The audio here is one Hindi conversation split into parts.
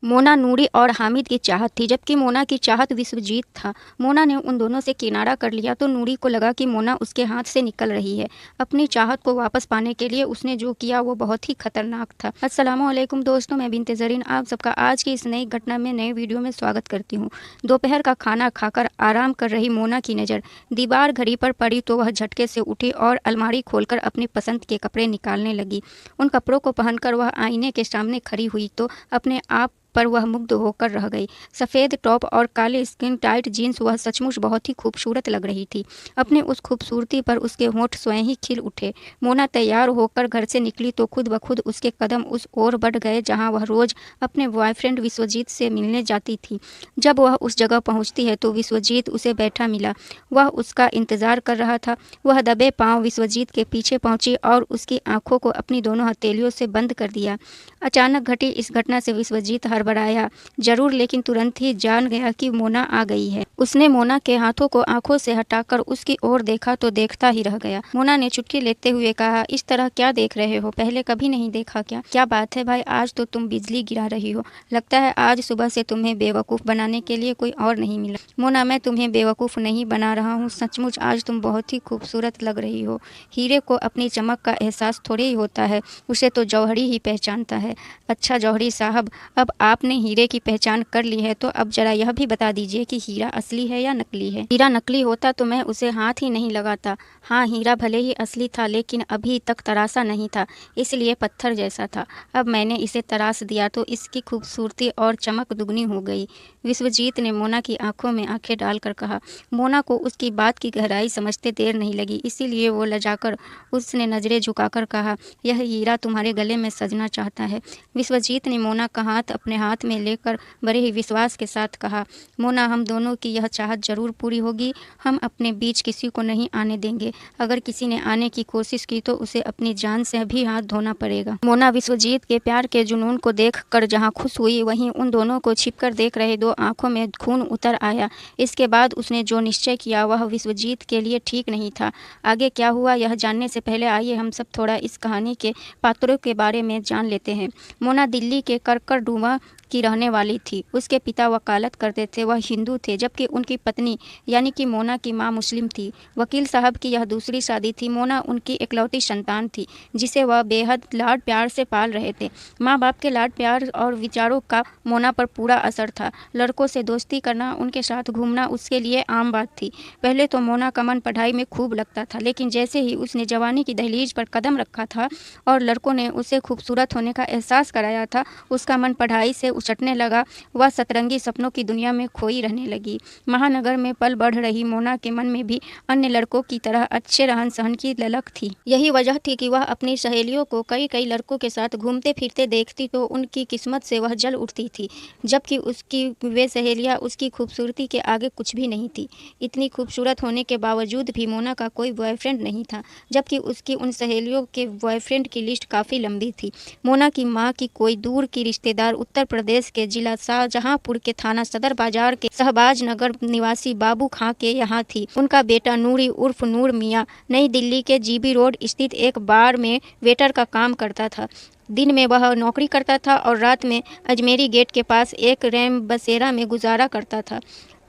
मोना नूरी और हामिद की चाहत थी, जबकि मोना की चाहत विश्वजीत था। मोना ने उन दोनों से किनारा कर लिया तो नूरी को लगा कि मोना उसके हाथ से निकल रही है। अपनी चाहत को वापस पाने के लिए उसने जो किया वो बहुत ही खतरनाक था। अस्सलामुअलैकुम दोस्तों, मैं बिन्ते ज़रीन आप सबका आज की इस नई घटना में नए वीडियो में स्वागत करती हूँ। दोपहर का खाना खाकर आराम कर रही मोना की नज़र दीवार घड़ी पर पड़ी तो वह झटके से उठी और अलमारी खोलकर अपनी पसंद के कपड़े निकालने लगी। उन कपड़ों को पहनकर वह आईने के सामने खड़ी हुई तो अपने आप पर वह मुग्ध होकर रह गई। सफ़ेद टॉप और काले स्किन टाइट जीन्स वह सचमुच बहुत ही खूबसूरत लग रही थी। अपने उस खूबसूरती पर उसके होंठ स्वयं ही खिल उठे। मोना तैयार होकर घर से निकली तो खुद ब खुद उसके कदम उस ओर बढ़ गए जहाँ वह रोज़ अपने बॉयफ्रेंड विश्वजीत से मिलने जाती थी। जब वह उस जगह पहुँचती है तो विश्वजीत उसे बैठा मिला। वह उसका इंतज़ार कर रहा था। वह दबे पाँव विश्वजीत के पीछे पहुँची और उसकी आंखों को अपनी दोनों हथेलियों से बंद कर दिया। अचानक घटी इस घटना से विश्वजीत हड़बड़ाया जरूर, लेकिन तुरंत ही जान गया कि मोना आ गई है। उसने मोना के हाथों को आंखों से हटाकर उसकी ओर देखा तो देखता ही रह गया। मोना ने चुटकी लेते हुए कहा, इस तरह क्या देख रहे हो, पहले कभी नहीं देखा क्या? क्या बात है भाई, आज तो तुम बिजली गिरा रही हो। लगता है आज सुबह से तुम्हें बेवकूफ़ बनाने के लिए कोई और नहीं मिला। मोना, मैं तुम्हें बेवकूफ़ नहीं बना रहा हूँ, सचमुच आज तुम बहुत ही खूबसूरत लग रही हो। हीरे को अपनी चमक का एहसास थोड़ी ही होता है, उसे तो जौहरी ही पहचानता है। अच्छा जौहरी साहब, अब आपने हीरे की पहचान कर ली है तो अब जरा यह भी बता दीजिए कि हीरा असली है या नकली है? हीरा नकली होता तो मैं उसे हाथ ही नहीं लगाता। हाँ, हीरा भले ही असली था लेकिन अभी तक तराशा नहीं था, इसलिए पत्थर जैसा था। अब मैंने इसे तराश दिया तो इसकी खूबसूरती और चमक दुगनी हो गई। विश्वजीत ने मोना की आंखों में आंखें डालकर कहा। मोना को उसकी बात की गहराई समझते देर नहीं लगी, इसीलिए वो लजाकर उसने नज़रें झुकाकर कहा, यह हीरा तुम्हारे गले में सजना चाहता है। विश्वजीत ने मोना का हाथ अपने हाथ में लेकर बड़े ही विश्वास के साथ कहा, मोना, हम दोनों की यह चाहत जरूर पूरी होगी। हम अपने बीच किसी को नहीं आने देंगे। अगर किसी ने आने की कोशिश की तो उसे अपनी जान से भी हाथ धोना पड़ेगा। मोना विश्वजीत के प्यार के जुनून को देखकर जहां खुश हुई, वहीं उन दोनों को छिपकर देख रहे दो आंखों में खून उतर आया। इसके बाद उसने जो निश्चय किया वह विश्वजीत के लिए ठीक नहीं था। आगे क्या हुआ यह जानने से पहले आइए हम सब थोड़ा इस कहानी के पात्रों के बारे में जान लेते हैं। मोना दिल्ली के करकरडुमा की रहने वाली थी। उसके पिता वकालत करते थे, वह हिंदू थे, जबकि उनकी पत्नी यानी कि मोना की मां मुस्लिम थी। वकील साहब की यह दूसरी शादी थी। मोना उनकी इकलौती संतान थी जिसे वह बेहद लाड प्यार से पाल रहे थे। माँ बाप के लाड प्यार और विचारों का मोना पर पूरा असर था। लड़कों से दोस्ती करना, उनके साथ घूमना उसके लिए आम बात थी। पहले तो मोना का मन पढ़ाई में खूब लगता था, लेकिन जैसे ही उसने जवानी की दहलीज पर कदम रखा था और लड़कों ने उसे खूबसूरत होने का एहसास कराया था, उसका मन पढ़ाई से उचटने लगा। वह सतरंगी सपनों की दुनिया में खोई रहने लगी। महानगर में पल बढ़ रही मोना के मन में भी अन्य लड़कों की तरह अच्छे रहन सहन की ललक थी। यही वजह थी कि वह अपनी सहेलियों को कई कई लड़कों के साथ घूमते फिरते देखती तो उनकी किस्मत से वह जल उठती थी, जबकि उसकी वे सहेलियाँ उसकी खूबसूरती के आगे कुछ भी नहीं थी। इतनी खूबसूरत होने के बावजूद भी मोना का कोई बॉयफ्रेंड नहीं था, जबकि उसकी उन सहेलियों के बॉयफ्रेंड की लिस्ट काफ़ी लंबी थी। मोना की माँ की कोई दूर की रिश्तेदार उत्तर प्रदेश के जिला शाहजहांपुर के थाना सदर बाजार के शहबाज नगर निवासी बाबू खां के यहाँ थी। उनका बेटा नूरी उर्फ नूर मियाँ नई दिल्ली के जीबी रोड स्थित एक बार में वेटर का काम करता था। दिन में वह नौकरी करता था और रात में अजमेरी गेट के पास एक रैम बसेरा में गुजारा करता था।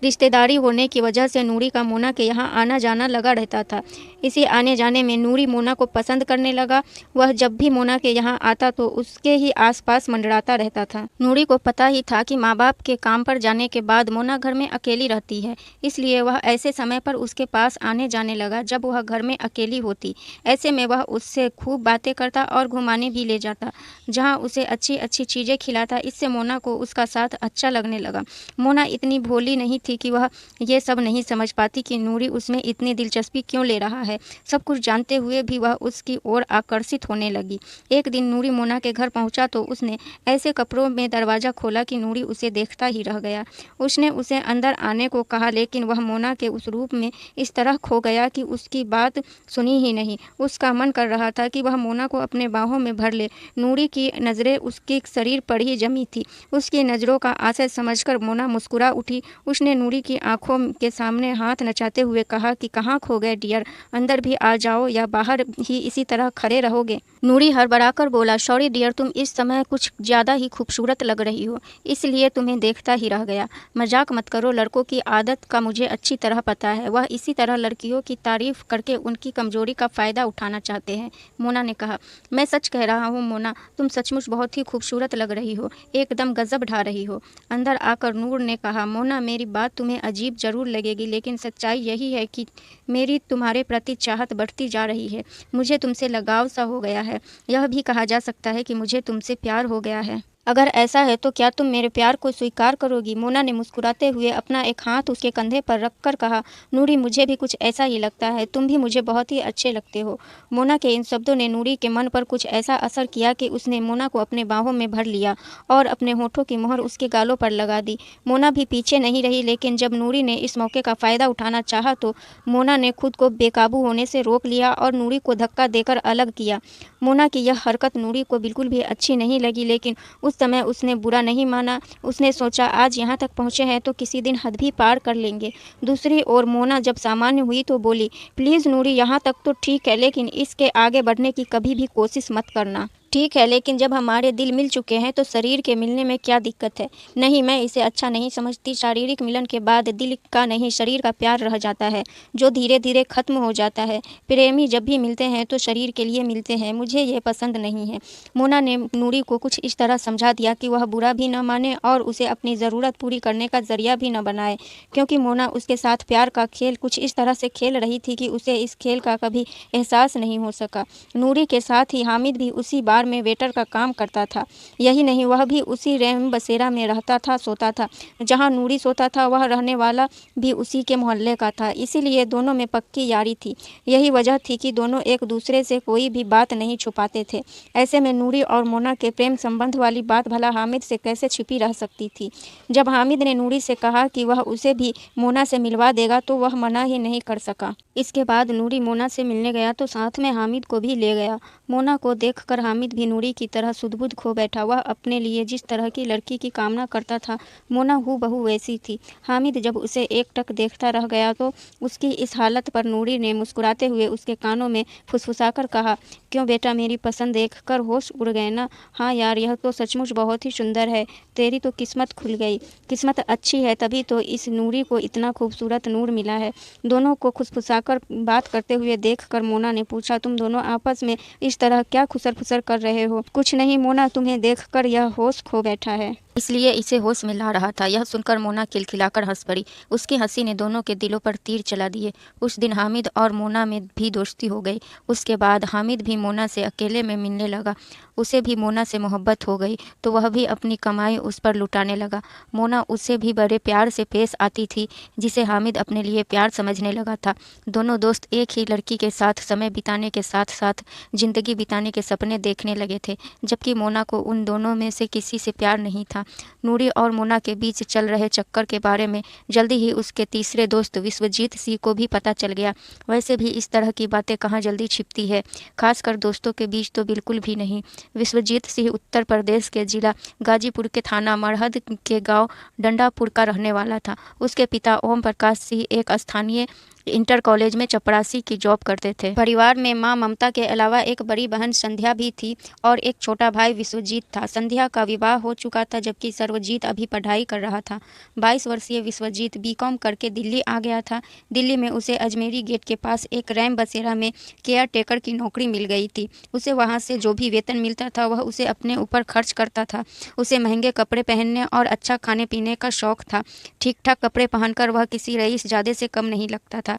रिश्तेदारी होने की वजह से नूरी का मोना के यहाँ आना जाना लगा रहता था। इसी आने जाने में नूरी मोना को पसंद करने लगा। वह जब भी मोना के यहाँ आता तो उसके ही आसपास मंडराता रहता था। नूरी को पता ही था कि माँ बाप के काम पर जाने के बाद मोना घर में अकेली रहती है, इसलिए वह ऐसे समय पर उसके पास आने जाने लगा जब वह घर में अकेली होती। ऐसे में वह उससे खूब बातें करता और घुमाने भी ले जाता, जहाँ उसे अच्छी अच्छी चीज़ें खिलाता। इससे मोना को उसका साथ अच्छा लगने लगा। मोना इतनी भोली नहीं थी कि वह ये सब नहीं समझ पाती कि नूरी उसमें इतनी दिलचस्पी क्यों ले रहा है। सब कुछ जानते हुए भी वह उसकी ओर आकर्षित होने लगी। एक दिन नूरी मोना के घर पहुंचा तो उसने ऐसे कपड़ों में दरवाज़ा खोला कि नूरी उसे देखता ही रह गया। उसने उसे अंदर आने को कहा, लेकिन वह मोना के उस रूप में इस तरह खो गया कि उसकी बात सुनी ही नहीं। उसका मन कर रहा था कि वह मोना को अपने बाहों में भर ले। नूरी की नज़रें उसके शरीर पर ही जमी थी। उसकी नज़रों का आशय समझकर मोना मुस्कुरा उठी। उसने नूरी की आंखों के सामने हाथ नचाते हुए कहा कि कहाँ खो गए डियर, अंदर भी आ जाओ या बाहर ही इसी तरह खड़े रहोगे। नूरी हड़बड़ाकर बोला, सॉरी डियर, तुम इस समय कुछ ज़्यादा ही खूबसूरत लग रही हो, इसलिए तुम्हें देखता ही रह गया। मजाक मत करो, लड़कों की आदत का मुझे अच्छी तरह पता है, वह इसी तरह लड़कियों की तारीफ करके उनकी कमजोरी का फ़ायदा उठाना चाहते हैं। मोना ने कहा, मैं सच कह रहा हूँ मोना, तुम सचमुच बहुत ही खूबसूरत लग रही हो, एकदम गजब ढा रही हो। अंदर आकर नूर ने कहा, मोना मेरी बात तुम्हें अजीब ज़रूर लगेगी, लेकिन सच्चाई यही है कि मेरी तुम्हारे प्रति चाहत बढ़ती जा रही है। मुझे तुमसे लगाव सा हो गया है, यह भी कहा जा सकता है कि मुझे तुमसे प्यार हो गया है। अगर ऐसा है तो क्या तुम मेरे प्यार को स्वीकार करोगी? मोना ने मुस्कुराते हुए अपना एक हाथ उसके कंधे पर रखकर कहा, नूरी मुझे भी कुछ ऐसा ही लगता है, तुम भी मुझे बहुत ही अच्छे लगते हो। मोना के इन शब्दों ने नूरी के मन पर कुछ ऐसा असर किया कि उसने मोना को अपने बाहों में भर लिया और अपने होठों की मोहर उसके गालों पर लगा दी। मोना भी पीछे नहीं रही, लेकिन जब नूरी ने इस मौके का फ़ायदा उठाना चाहा तो मोना ने खुद को बेकाबू होने से रोक लिया और नूरी को धक्का देकर अलग किया। मोना की यह हरकत नूरी को बिल्कुल भी अच्छी नहीं लगी, लेकिन उस समय उसने बुरा नहीं माना। उसने सोचा, आज यहाँ तक पहुँचे हैं तो किसी दिन हद भी पार कर लेंगे। दूसरी ओर मोना जब सामान्य हुई तो बोली, प्लीज़ नूरी, यहाँ तक तो ठीक है, लेकिन इसके आगे बढ़ने की कभी भी कोशिश मत करना। ठीक है, लेकिन जब हमारे दिल मिल चुके हैं तो शरीर के मिलने में क्या दिक्कत है? नहीं, मैं इसे अच्छा नहीं समझती। शारीरिक मिलन के बाद दिल का नहीं, शरीर का प्यार रह जाता है, जो धीरे धीरे ख़त्म हो जाता है। प्रेमी जब भी मिलते हैं तो शरीर के लिए मिलते हैं, मुझे ये पसंद नहीं है। मोना ने नूरी को कुछ इस तरह समझा दिया कि वह बुरा भी न माने और उसे अपनी ज़रूरत पूरी करने का ज़रिया भी न बनाए, क्योंकि मोना उसके साथ प्यार का खेल कुछ इस तरह से खेल रही थी कि उसे इस खेल का कभी एहसास नहीं हो सका। नूरी के साथ ही हामिद भी उसी बार में वेटर का काम करता था। यही नहीं, वह भी उसी रैम बसेरा में रहता था, सोता था। जहाँ नूरी सोता था वह रहने वाला भी उसी के मोहल्ले का था, इसीलिए दोनों में पक्की यारी थी। यही वजह थी कि दोनों एक दूसरे से कोई भी बात नहीं छुपाते थे। ऐसे में नूरी और मोना के प्रेम संबंध वाली बात भला हामिद से कैसे छिपी रह सकती थी? जब हामिद ने नूरी से कहा कि वह उसे भी मोना से मिलवा देगा तो वह मना ही नहीं कर सका। इसके बाद नूरी मोना से मिलने गया तो साथ में हामिद को भी ले गया। मोना को देखकर हामिद भी नूरी की तरह सुध-बुध खो बैठा। वह अपने लिए जिस तरह की लड़की की कामना करता था, मोना हूबहू वैसी थी। हामिद जब उसे एकटक देखता रह गया तो उसकी इस हालत पर नूरी ने मुस्कुराते हुए उसके कानों में फुसफुसाकर कहा, क्यों बेटा, मेरी पसंद देखकर होश उड़ गए ना? हाँ यार, यह तो सचमुच बहुत ही सुंदर है, तेरी तो किस्मत खुल गई। किस्मत अच्छी है तभी तो इस नूरी को इतना खूबसूरत नूर मिला है। दोनों को फुसफुसाकर बात करते हुए देखकर मोना ने पूछा, तुम दोनों आपस में इस तरह क्या खुसर-फुसर कर रहे हो? कुछ नहीं मोना, तुम्हें देखकर यह होश खो बैठा है, इसलिए इसे होश में ला रहा था। यह सुनकर मोना खिलखिलाकर हंस पड़ी। उसकी हंसी ने दोनों के दिलों पर तीर चला दिए। उस दिन हामिद और मोना में भी दोस्ती हो गई। उसके बाद हामिद भी मोना से अकेले में मिलने लगा। उसे भी मोना से मोहब्बत हो गई तो वह भी अपनी कमाई उस पर लुटाने लगा। मोना उसे भी बड़े प्यार से पेश आती थी, जिसे हामिद अपने लिए प्यार समझने लगा था। दोनों दोस्त एक ही लड़की के साथ समय बिताने के साथ साथ जिंदगी बिताने के सपने देखने लगे थे, जबकि मोना को उन दोनों में से किसी से प्यार नहीं था। नूरी और मोना के बीच चल रहे चक्कर के बारे में जल्दी ही उसके तीसरे दोस्त विश्वजीत सिंह को भी पता चल गया। वैसे भी इस तरह की बातें कहाँ जल्दी छिपती है, खासकर दोस्तों के बीच तो बिल्कुल भी नहीं। विश्वजीत सिंह उत्तर प्रदेश के जिला गाजीपुर के थाना मरहद के गांव डंडापुर का रहने वाला था। उसके पिता ओम प्रकाश सिंह एक स्थानीय इंटर कॉलेज में चपरासी की जॉब करते थे। परिवार में मां ममता के अलावा एक बड़ी बहन संध्या भी थी और एक छोटा भाई विश्वजीत था। संध्या का विवाह हो चुका था, जबकि सर्वजीत अभी पढ़ाई कर रहा था। 22 वर्षीय विश्वजीत बीकॉम करके दिल्ली आ गया था। दिल्ली में उसे अजमेरी गेट के पास एक रैम बसेरा में केयर टेकर की नौकरी मिल गई थी। उसे वहाँ से जो भी वेतन मिलता था वह उसे अपने ऊपर खर्च करता था। उसे महंगे कपड़े पहनने और अच्छा खाने पीने का शौक था। ठीक ठाक कपड़े पहनकर वह किसी रईस ज़्यादा से कम नहीं लगता था।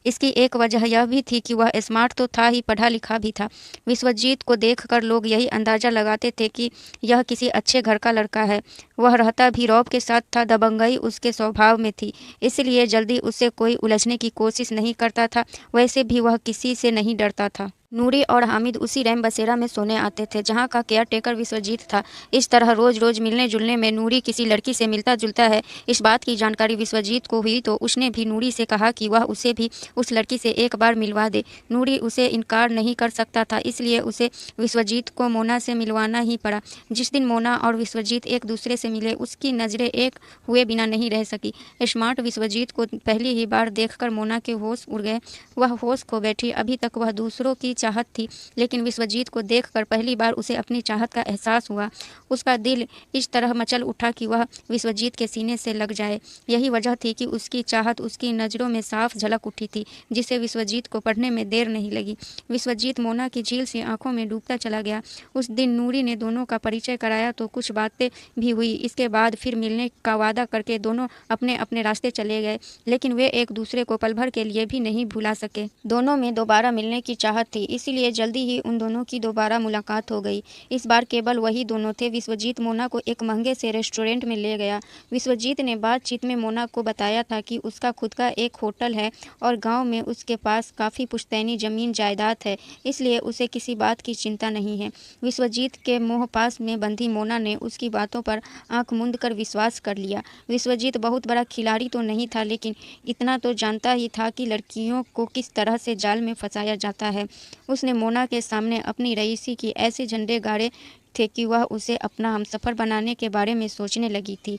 इसकी एक वजह यह भी थी कि वह स्मार्ट तो था ही, पढ़ा लिखा भी था। विश्वजीत को देखकर लोग यही अंदाजा लगाते थे कि यह किसी अच्छे घर का लड़का है। वह रहता भी रौब के साथ था, दबंगई उसके स्वभाव में थी, इसलिए जल्दी उससे कोई उलझने की कोशिश नहीं करता था। वैसे भी वह किसी से नहीं डरता था। नूरी और हामिद उसी रैम बसेरा में सोने आते थे जहाँ का केयर टेकर विश्वजीत था। इस तरह रोज रोज मिलने जुलने में नूरी किसी लड़की से मिलता जुलता है, इस बात की जानकारी विश्वजीत को हुई तो उसने भी नूरी से कहा कि वह उसे भी उस लड़की से एक बार मिलवा दे। नूरी उसे इनकार नहीं कर सकता था, इसलिए उसे विश्वजीत को मोना से मिलवाना ही पड़ा। जिस दिन मोना और विश्वजीत एक दूसरे से मिले उसकी नज़रें एक हुए बिना नहीं रह सकी। स्मार्ट विश्वजीत को पहली ही बार देखकर मोना के होश उड़ गए। वह होश खो बैठी। अभी तक वह दूसरों की चाहत थी, लेकिन विश्वजीत को देखकर पहली बार उसे अपनी चाहत का एहसास हुआ। उसका दिल इस तरह मचल उठा कि वह विश्वजीत के सीने से लग जाए। यही वजह थी कि उसकी चाहत उसकी नज़रों में साफ झलक उठी थी, जिसे विश्वजीत को पढ़ने में देर नहीं लगी। विश्वजीत मोना की झील सी आंखों में डूबता चला गया। उस दिन नूरी ने दोनों का परिचय कराया तो कुछ बातें भी हुई। इसके बाद फिर मिलने का वादा करके दोनों अपने अपने रास्ते चले गए, लेकिन वे एक दूसरे को पल भर के लिए भी नहीं भुला सके। दोनों में दोबारा मिलने की चाहत थी, इसीलिए जल्दी ही उन दोनों की दोबारा मुलाकात हो गई। इस बार केवल वही दोनों थे। विश्वजीत मोना को एक महंगे से रेस्टोरेंट में ले गया। विश्वजीत ने बातचीत में मोना को बताया था कि उसका खुद का एक होटल है और गांव में उसके पास काफ़ी पुश्तैनी ज़मीन जायदाद है, इसलिए उसे किसी बात की चिंता नहीं है। विश्वजीत के मोह पास में बंधी मोना ने उसकी बातों पर आंख मूंद कर विश्वास कर लिया। विश्वजीत बहुत बड़ा खिलाड़ी तो नहीं था, लेकिन इतना तो जानता ही था कि लड़कियों को किस तरह से जाल में फंसाया जाता है। उसने मोना के सामने अपनी रईसी की ऐसे झंडे गाड़े थे कि वह उसे अपना हमसफ़र बनाने के बारे में सोचने लगी थी।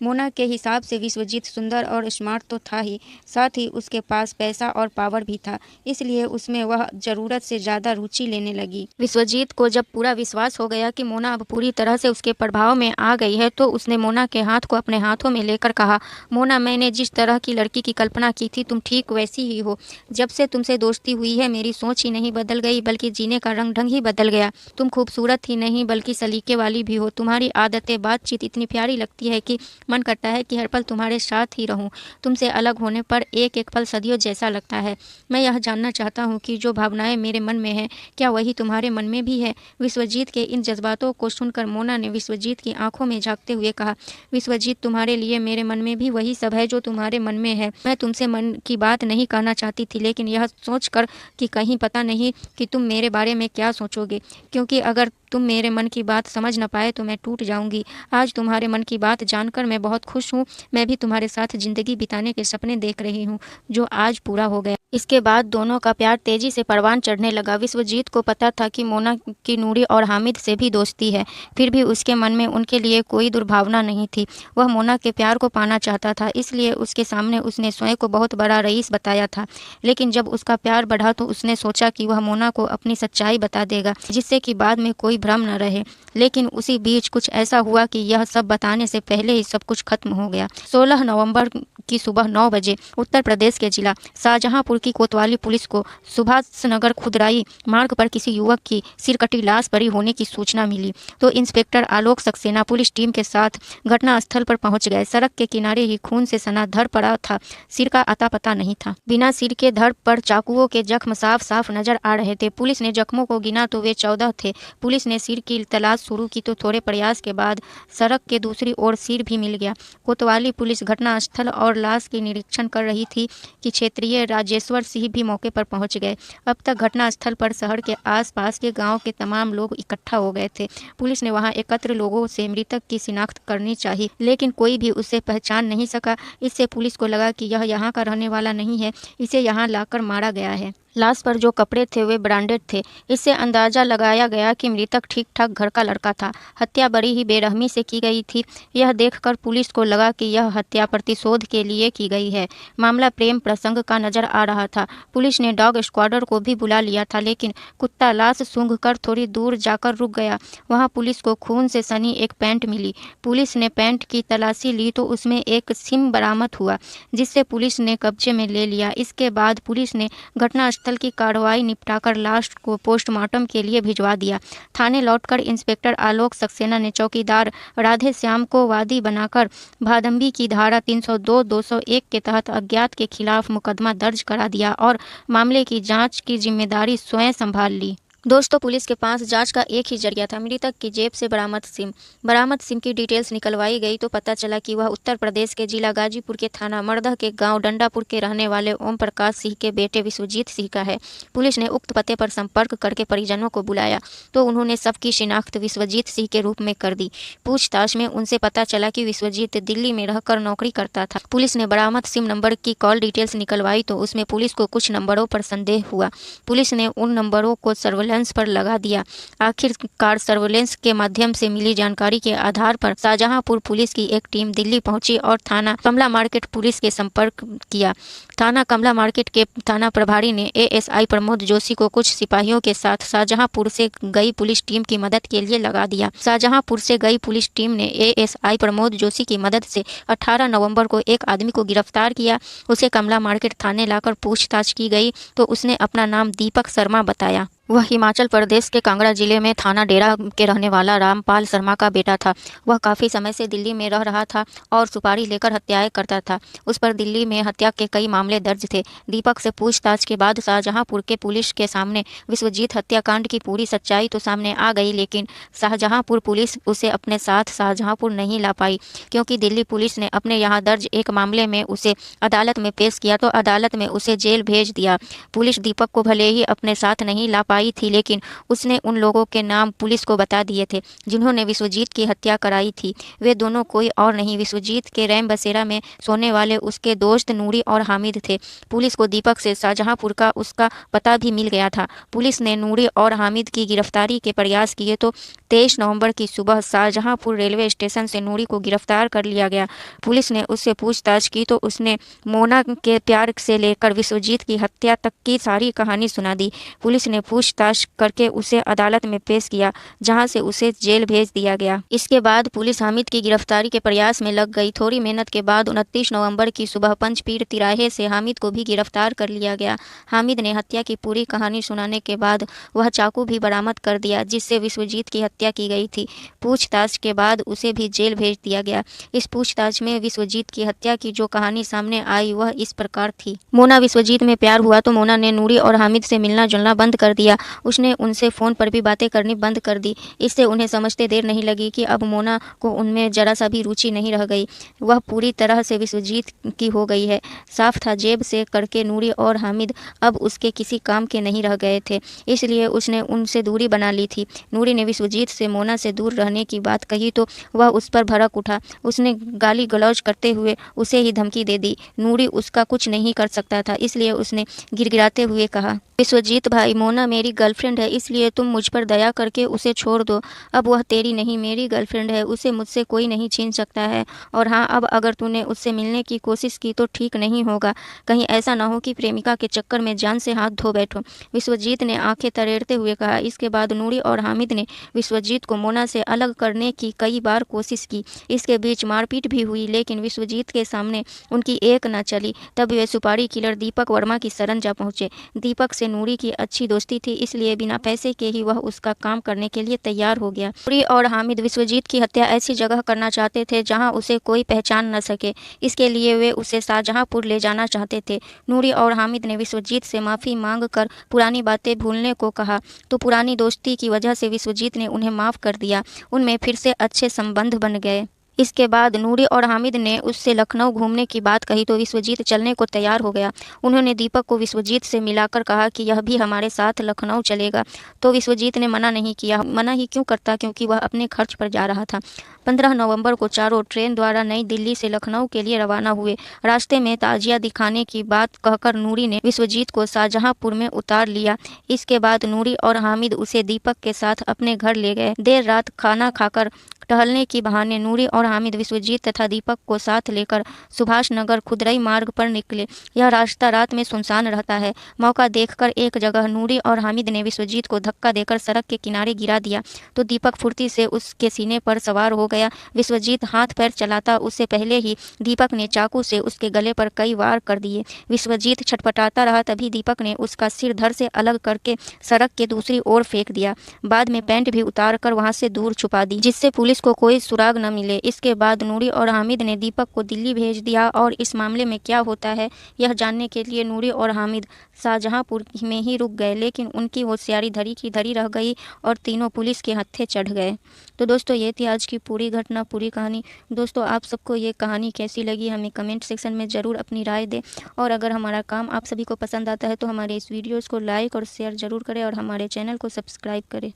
मोना के हिसाब से विश्वजीत सुंदर और स्मार्ट तो था ही, साथ ही उसके पास पैसा और पावर भी था, इसलिए उसमें वह ज़रूरत से ज़्यादा रुचि लेने लगी। विश्वजीत को जब पूरा विश्वास हो गया कि मोना अब पूरी तरह से उसके प्रभाव में आ गई है, तो उसने मोना के हाथ को अपने हाथों में लेकर कहा, मोना, मैंने जिस तरह की लड़की की कल्पना की थी तुम ठीक वैसी ही हो। जब से तुमसे दोस्ती हुई है मेरी सोच ही नहीं बदल गई, बल्कि जीने का रंग ढंग ही बदल गया। तुम खूबसूरत ही नहीं बल्कि सलीके वाली भी हो। तुम्हारी आदतें, बातचीत इतनी प्यारी लगती है कि मन करता है कि हर पल तुम्हारे साथ ही रहूं। तुमसे अलग होने पर एक एक पल सदियों जैसा लगता है। मैं यह जानना चाहता हूं कि जो भावनाएं मेरे मन में हैं, क्या वही तुम्हारे मन में भी है? विश्वजीत के इन जज्बातों को सुनकर मोना ने विश्वजीत की आंखों में झांकते हुए कहा, विश्वजीत, तुम्हारे लिए मेरे मन में भी वही सब है जो तुम्हारे मन में है। मैं तुमसे मन की बात नहीं कहना चाहती थी, लेकिन यह सोच कर कि कहीं पता नहीं कि तुम मेरे बारे में क्या सोचोगे, क्योंकि अगर तुम मेरे मन की बात समझ न पाए तो मैं टूट जाऊंगी। आज तुम्हारे मन की बात जानकर मैं बहुत खुश हूँ। मैं भी तुम्हारे साथ जिंदगी बिताने के सपने देख रही हूँ, जो आज पूरा हो गया। इसके बाद दोनों का प्यार तेजी से परवान चढ़ने लगा। विश्वजीत को पता था कि मोना की नूरी और हामिद से भी दोस्ती है, फिर भी उसके मन में उनके लिए कोई दुर्भावना नहीं थी। वह मोना के प्यार को पाना चाहता था, इसलिए उसके सामने उसने स्वयं को बहुत बड़ा रईस बताया था। लेकिन जब उसका प्यार बढ़ा तो उसने सोचा कि वह मोना को अपनी सच्चाई बता देगा, जिससे कि बाद में कोई भ्रम न रहे। लेकिन उसी बीच कुछ ऐसा हुआ कि यह सब बताने से पहले ही सब कुछ खत्म हो गया। 16 नवंबर की सुबह 9 बजे उत्तर प्रदेश के जिला शाहजहांपुर की कोतवाली पुलिस को सुभाष नगर खुदराई मार्ग पर किसी युवक की सिरकटी लाश पड़ी होने की सूचना मिली, तो इंस्पेक्टर आलोक सक्सेना पुलिस टीम के साथ घटनास्थल पर पहुंच गए। सड़क के किनारे ही खून से सना धड़ पड़ा था, सिर का अता पता नहीं था। बिना सिर के धड़ पर चाकुओं के जख्म साफ साफ नजर आ रहे थे। पुलिस ने जख्मों को गिना तो वे 14 थे। पुलिस ने सिर की तलाश शुरू की तो थोड़े प्रयास के बाद सड़क के दूसरी ओर सिर भी मिल गया। कोतवाली पुलिस घटनास्थल और लाश की निरीक्षण कर रही थी कि क्षेत्रीय राजेश्वर सिंह भी मौके पर पहुंच गए। अब तक घटनास्थल पर शहर के आसपास के गांव के तमाम लोग इकट्ठा हो गए थे। पुलिस ने वहां एकत्र लोगों से मृतक की शिनाख्त करनी चाहिए, लेकिन कोई भी उसे पहचान नहीं सका। इससे पुलिस को लगा कि यह यहाँ का रहने वाला नहीं है, इसे यहाँ लाकर मारा गया है। लाश पर जो कपड़े थे वे ब्रांडेड थे। इससे अंदाजा लगाया गया कि मृतक ठीक ठाक घर का लड़का था। हत्या बड़ी ही बेरहमी से की गई थी। यह देखकर पुलिस को लगा कि यह हत्या प्रतिशोध के लिए की गई है। मामला प्रेम प्रसंग का नजर आ रहा था। पुलिस ने डॉग स्क्वाडर को भी बुला लिया था, लेकिन कुत्ता लाश सूंघकर थोड़ी दूर जाकर रुक गया। वहां पुलिस को खून से सनी एक पैंट मिली। पुलिस ने पैंट की तलाशी ली तो उसमें एक सिम बरामद हुआ, जिससे पुलिस ने कब्जे में ले लिया। इसके बाद पुलिस ने घटनास्थल की कार्रवाई निपटाकर लाश को पोस्टमार्टम के लिए भिजवा दिया। थाने लौटकर इंस्पेक्टर आलोक सक्सेना ने चौकीदार राधे श्याम को वादी बनाकर भादंबी की धारा 302, 201 के तहत अज्ञात के खिलाफ मुकदमा दर्ज करा दिया और मामले की जांच की जिम्मेदारी स्वयं संभाल ली। दोस्तों, पुलिस के पास जांच का एक ही जरिया था, मृतक की जेब से बरामद सिम। बरामद सिम की डिटेल्स निकलवाई गई तो पता चला कि वह उत्तर प्रदेश के जिला गाजीपुर के थाना मर्दह के गांव डंडापुर के रहने वाले ओम प्रकाश सिंह के बेटे विश्वजीत सिंह का है। पुलिस ने उक्त पते पर संपर्क करके परिजनों को बुलाया तो उन्होंने सबकी शिनाख्त विश्वजीत सिंह के रूप में कर दी। पूछताछ में उनसे पता चला कि विश्वजीत दिल्ली में रहकर नौकरी करता था। पुलिस ने बरामद सिम नंबर की कॉल डिटेल्स निकलवाई तो उसमें पुलिस को कुछ नंबरों पर संदेह हुआ। पुलिस ने उन नंबरों को सर्वेलेंस पर लगा दिया। आखिरकार सर्वेलेंस के माध्यम से मिली जानकारी के आधार पर शाहजहांपुर पुलिस की एक टीम दिल्ली पहुंची और थाना कमला मार्केट पुलिस के संपर्क किया। थाना कमला मार्केट के थाना प्रभारी ने एएसआई प्रमोद जोशी को कुछ सिपाहियों के साथ शाहजहांपुर से गई पुलिस टीम की मदद के लिए लगा दिया। शाहजहांपुर से गई पुलिस टीम ने एएसआई प्रमोद जोशी की मदद से 18 नवंबर को एक आदमी को गिरफ्तार किया। उसे कमला मार्केट थाने लाकर पूछताछ की गई तो उसने अपना नाम दीपक शर्मा बताया। वह हिमाचल प्रदेश के कांगड़ा जिले में थाना डेरा के रहने वाला रामपाल शर्मा का बेटा था। वह काफ़ी समय से दिल्ली में रह रहा था और सुपारी लेकर हत्याएं करता था। उस पर दिल्ली में हत्या के कई मामले दर्ज थे। दीपक से पूछताछ के बाद शाहजहांपुर के पुलिस के सामने विश्वजीत हत्याकांड की पूरी सच्चाई तो सामने आ गई, लेकिन शाहजहांपुर पुलिस उसे अपने साथ शाहजहांपुर नहीं ला पाई, क्योंकि दिल्ली पुलिस ने अपने यहाँ दर्ज एक मामले में उसे अदालत में पेश किया तो अदालत में उसे जेल भेज दिया। पुलिस दीपक को भले ही अपने साथ नहीं ला पाई थी, लेकिन उसने उन लोगों के नाम पुलिस को बता दिए थे जिन्होंने विश्वजीत की हत्या कराई थी। वे दोनों कोई और नहीं, विश्वजीत के रैम बसेरा में सोने वाले उसके दोस्त नूरी और हामिद थे। पुलिस को दीपक से शाहजहांपुर का उसका पता भी मिल गया था। पुलिस ने नूरी और हामिद की गिरफ्तारी के प्रयास किए तो 23 नवंबर की सुबह शाहजहांपुर रेलवे स्टेशन से नूरी को गिरफ्तार कर लिया गया। पुलिस ने उससे पूछताछ की तो उसने मोना के प्यार से लेकर विश्वजीत की हत्या तक की सारी कहानी सुना दी। पुलिस ने पूछताछ करके उसे अदालत में पेश किया, जहां से उसे जेल भेज दिया गया। इसके बाद पुलिस हामिद की गिरफ्तारी के प्रयास में लग गई। थोड़ी मेहनत के बाद 29 नवंबर की सुबह पंचपीर तिराहे से हामिद को भी गिरफ्तार कर लिया गया। हामिद ने हत्या की पूरी कहानी सुनाने के बाद वह चाकू भी बरामद कर दिया जिससे विश्वजीत की हत्या की गई थी। पूछताछ के बाद उसे भी जेल भेज दिया गया। इस पूछताछ में विश्वजीत की हत्या की जो कहानी सामने आई वह इस प्रकार थी। मोना विश्वजीत में प्यार हुआ तो मोना ने नूरी और हामिद से मिलना जुलना बंद कर दिया। उसने उनसे फ़ोन पर भी बातें करनी बंद कर दी। इससे उन्हें समझते देर नहीं लगी कि अब मोना को उनमें जरा सा भी रुचि नहीं रह गई। वह पूरी तरह से विश्वजीत की हो गई है। साफ था जेब से करके नूरी और हामिद अब उसके किसी काम के नहीं रह गए थे, इसलिए उसने उनसे दूरी बना ली थी। नूरी ने विश्वजीत से मोना से दूर रहने की बात कही तो वह उस पर भड़क उठा। उसने गाली गलौज करते हुए उसे ही धमकी दे दी। नूरी उसका कुछ नहीं कर सकता था, इसलिए उसने गिड़गिड़ाते हुए कहा, विश्वजीत भाई, मोना मेरी गर्लफ्रेंड है, इसलिए तुम मुझ पर दया करके उसे छोड़ दो। अब वह तेरी नहीं मेरी गर्लफ्रेंड है, उसे मुझसे कोई नहीं छीन सकता है। और हाँ, अब अगर तूने उससे मिलने की कोशिश की तो ठीक नहीं होगा। कहीं ऐसा ना हो कि प्रेमिका के चक्कर में जान से हाथ धो बैठो। विश्वजीत ने आंखें तरेड़ते हुए कहा। इसके बाद नूरी और हामिद ने विश्वजीत को मोना से अलग करने की कई बार कोशिश की। इसके बीच मारपीट भी हुई, लेकिन विश्वजीत के सामने उनकी एक न चली। तब वे सुपारी किलर दीपक वर्मा की शरण जा पहुंचे। दीपक से नूरी की अच्छी दोस्ती थी, इसलिए बिना पैसे के ही वह उसका काम करने के लिए तैयार हो गया। नूरी और हामिद विश्वजीत की हत्या ऐसी जगह करना चाहते थे जहां उसे कोई पहचान न सके। इसके लिए वे उसे शाहजहांपुर ले जाना चाहते थे। नूरी और हामिद ने विश्वजीत से माफ़ी मांग कर पुरानी बातें भूलने को कहा तो पुरानी दोस्ती की वजह से विश्वजीत ने उन्हें माफ़ कर दिया। उनमें फिर से अच्छे संबंध बन गए। इसके बाद नूरी और हामिद ने उससे लखनऊ घूमने की बात कही तो विश्वजीत चलने को तैयार हो गया। उन्होंने दीपक को विश्वजीत से मिलाकर कहा कि यह भी हमारे साथ लखनऊ चलेगा, तो विश्वजीत ने मना नहीं किया। मना ही क्यों करता, क्योंकि वह अपने खर्च पर जा रहा था। 15 नवंबर को चारों ट्रेन द्वारा नई दिल्ली से लखनऊ के लिए रवाना हुए। रास्ते में ताजिया दिखाने की बात कहकर नूरी ने विश्वजीत को शाहजहांपुर में उतार लिया। इसके बाद नूरी और हामिद उसे दीपक के साथ अपने घर ले गए। देर रात खाना खाकर टहलने की बहाने नूरी और हामिद विश्वजीत तथा दीपक को साथ लेकर सुभाष नगर खुदरई मार्ग पर निकले। यह रास्ता रात में सुनसान रहता है। मौका देखकर एक जगह नूरी और हामिद ने विश्वजीत को धक्का देकर सड़क के किनारे गिरा दिया तो दीपक फुर्ती से उसके सीने पर सवार हो गया। विश्वजीत हाथ पैर चलाता उससे पहले ही दीपक ने चाकू से उसके गले पर कई वार कर दिए। विश्वजीत छटपटाता रहा, तभी दीपक ने उसका सिर धड़ से अलग करके सड़क के दूसरी ओर फेंक दिया। बाद में पैंट भी उतार कर वहां से दूर छुपा दी, जिससे पुलिस उसको कोई सुराग न मिले। इसके बाद नूरी और हामिद ने दीपक को दिल्ली भेज दिया और इस मामले में क्या होता है यह जानने के लिए नूरी और हामिद शाहजहांपुर में ही रुक गए, लेकिन उनकी होशियारी धरी की धरी रह गई और तीनों पुलिस के हत्थे चढ़ गए। तो दोस्तों ये थी आज की पूरी घटना, पूरी कहानी। दोस्तों आप सबको ये कहानी कैसी लगी हमें कमेंट सेक्शन में ज़रूर अपनी राय दें, और अगर हमारा काम आप सभी को पसंद आता है तो हमारे इस वीडियोज़ को लाइक और शेयर ज़रूर करें और हमारे चैनल को सब्सक्राइब करें।